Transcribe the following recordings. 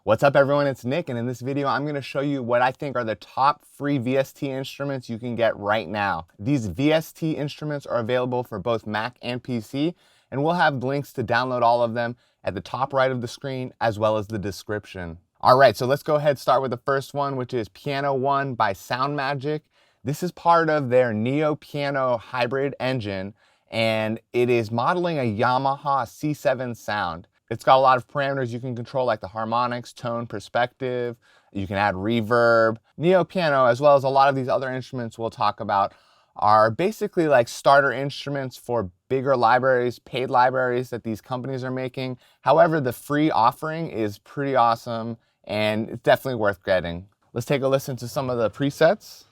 What's up everyone, it's Nick, and in this video I'm going to show you what I think are the top free VST instruments you can get right now. These VST instruments are available for both Mac and PC, and we'll have links to download all of them at the top right of the screen as well as the description. Alright, so let's go ahead and start with the first one, which is Piano One by SoundMagic. This is part of their Neo Piano hybrid engine, and it is modeling a Yamaha C7 sound. It's got a lot of parameters you can control, like the harmonics, tone, perspective. You can add reverb. Neo Piano, as well as a lot of these other instruments we'll talk about, are basically like starter instruments for bigger libraries, paid libraries that these companies are making. However, the free offering is pretty awesome, and it's definitely worth getting. Let's take a listen to some of the presets.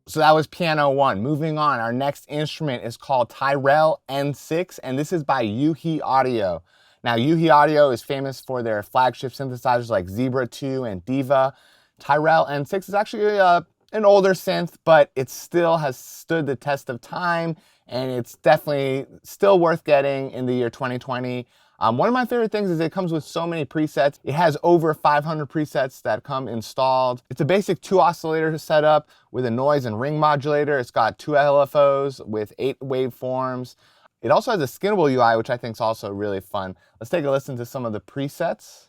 So that was Piano One. Moving on, our next instrument is called TyrellN6, and this is by U-He-Audio. Now, U-He-Audio is famous for their flagship synthesizers like Zebra 2 and Diva. TyrellN6 is actually an older synth, but it still has stood the test of time, and it's definitely still worth getting in the year 2020. One of my favorite things is it comes with so many presets. It has over 500 presets that come installed. It's a basic 2 oscillator setup with a noise and ring modulator. It's got 2 LFOs with 8 waveforms. It also has a skinnable UI, which I think is also really fun. Let's take a listen to some of the presets.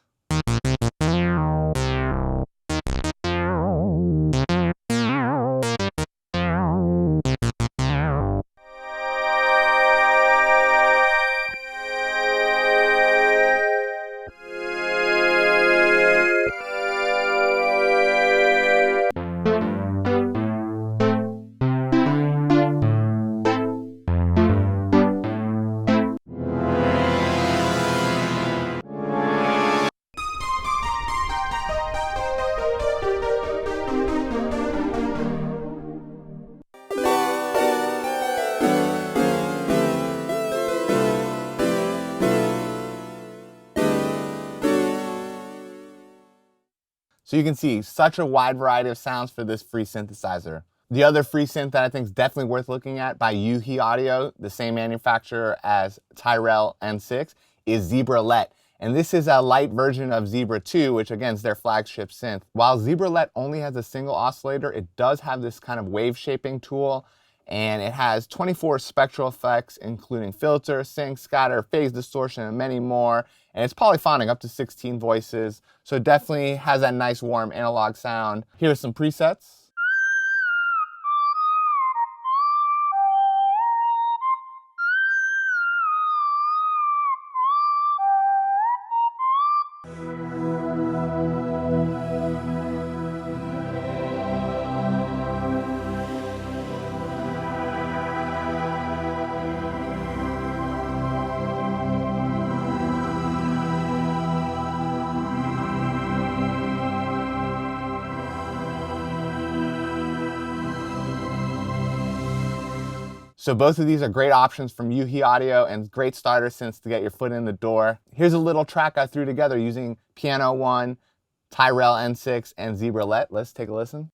So you can see such a wide variety of sounds for this free synthesizer. The other free synth that I think is definitely worth looking at by U-He-Audio, the same manufacturer as TyrellN6, is Zebralette. And this is a Lite version of Zebra 2, which again is their flagship synth. While Zebralette only has a single oscillator, it does have this kind of wave shaping tool, and it has 24 spectral effects, including filter, sync, scatter, phase distortion, and many more. And it's polyphonic, up to 16 voices, so it definitely has that nice warm analog sound. Here's some presets. So both of these are great options from U-He-Audio and great starter synths to get your foot in the door. Here's a little track I threw together using Piano One, TyrellN6, and Zebralette. Let's take a listen.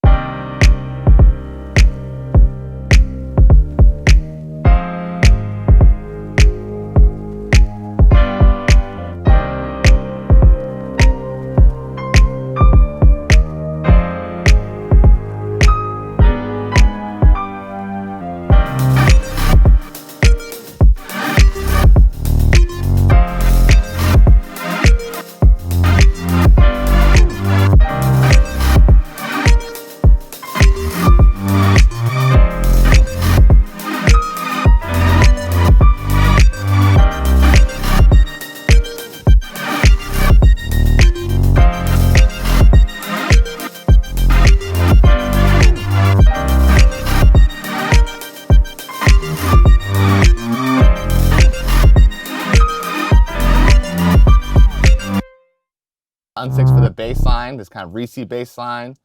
bass line, this kind of Reese bass line.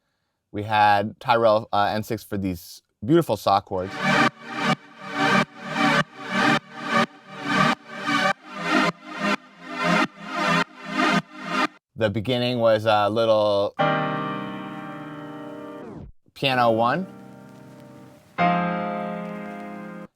We had TyrellN6 for these beautiful saw chords. The beginning was a little piano 1.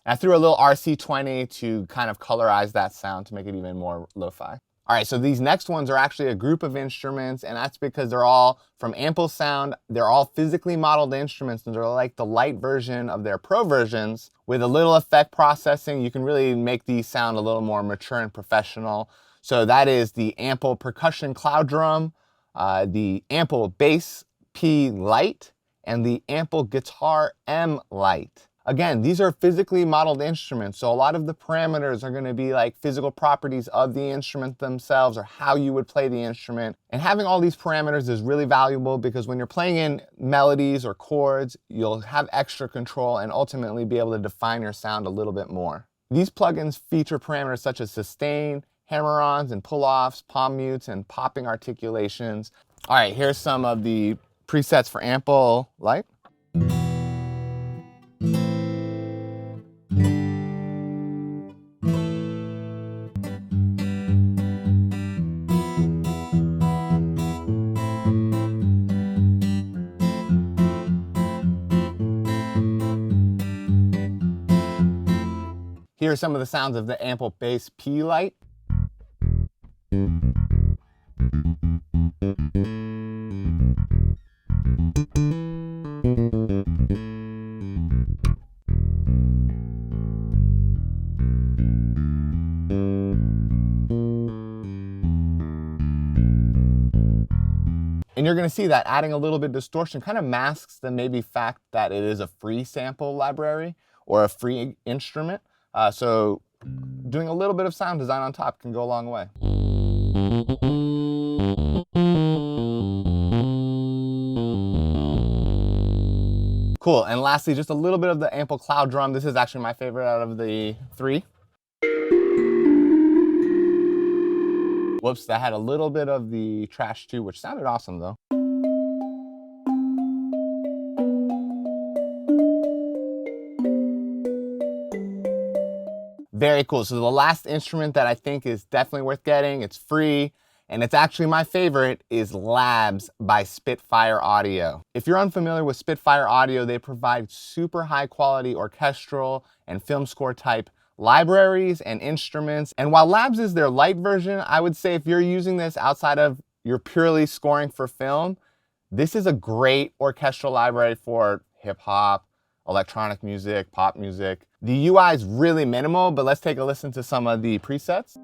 I threw a little RC20 to kind of colorize that sound to make it even more lo-fi. All right, so these next ones are actually a group of instruments, and that's because they're all from Ample Sound. They're all physically modeled instruments, and they're like the Lite version of their Pro versions. With a little effect processing, you can really make these sound a little more mature and professional. So that is the Ample Percussion Cloudrum, the Ample Bass P Lite, and the Ample Guitar M Lite. Again, these are physically modeled instruments, so a lot of the parameters are going to be like physical properties of the instrument themselves or how you would play the instrument. And having all these parameters is really valuable because when you're playing in melodies or chords, you'll have extra control and ultimately be able to define your sound a little bit more. These plugins feature parameters such as sustain, hammer-ons and pull-offs, palm mutes, and popping articulations. All right, here's some of the presets for Ample Lite. Here are some of the sounds of the Ample Bass P Lite. And you're going to see that adding a little bit of distortion kind of masks the maybe fact that it is a free sample library or a free instrument. So doing a little bit of sound design on top can go a long way. Cool, and lastly, just a little bit of the Ample Cloudrum. This is actually my favorite out of the 3. Whoops, that had a little bit of the trash too, which sounded awesome though. Very cool. So the last instrument that I think is definitely worth getting, it's free, and it's actually my favorite, is Labs by SPITFIRE Audio. If you're unfamiliar with SPITFIRE Audio, they provide super high quality orchestral and film score type libraries and instruments. And while Labs is their Lite version, I would say if you're using this outside of your purely scoring for film, this is a great orchestral library for hip hop, electronic music, pop music. The UI is really minimal, but let's take a listen to some of the presets.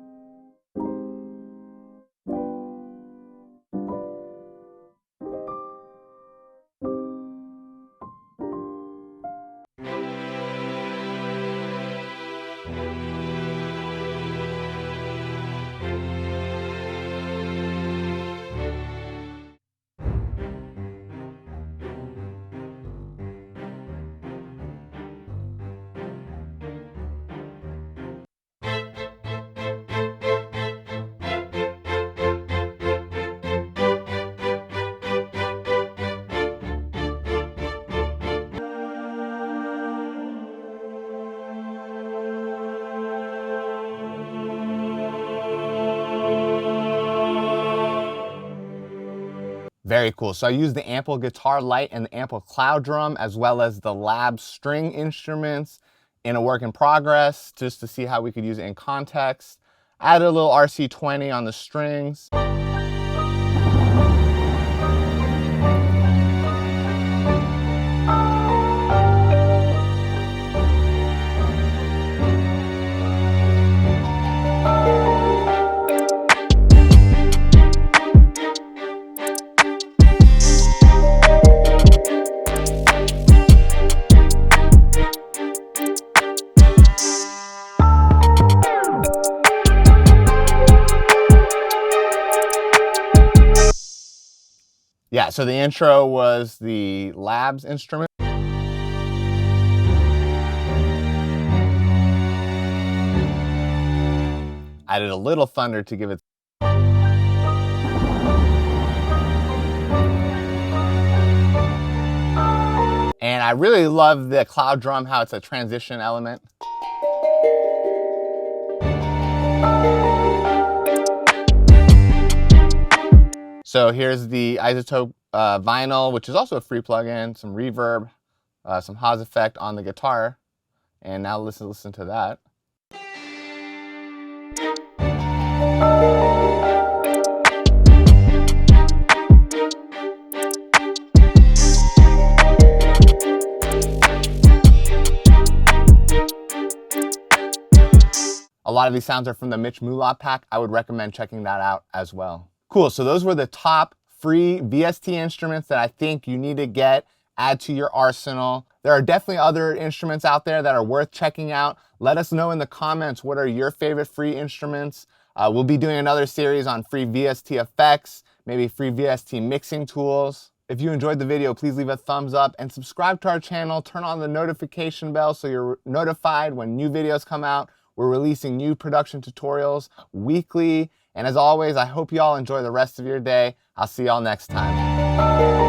Very cool. So I used the Ample Guitar Lite and the Ample Cloudrum as well as the Lab string instruments in a work in progress just to see how we could use it in context. Added a little RC20 on the strings. Yeah, so the intro was the Labs instrument. Added a little thunder to give it. And I really love the Cloudrum, how it's a transition element. So here's the Isotope vinyl, which is also a free plugin, some reverb, some Haas effect on the guitar. And now listen to that. A lot of these sounds are from the Mitch Mulot pack. I would recommend checking that out as well. Cool, so those were the top free VST instruments that I think you need to add to your arsenal. There are definitely other instruments out there that are worth checking out. Let us know in the comments what are your favorite free instruments. We'll be doing another series on free VST effects, maybe free VST mixing tools. If you enjoyed the video, please leave a thumbs up and subscribe to our channel. Turn on the notification bell so you're notified when new videos come out. We're releasing new production tutorials weekly. And as always, I hope you all enjoy the rest of your day. I'll see y'all next time.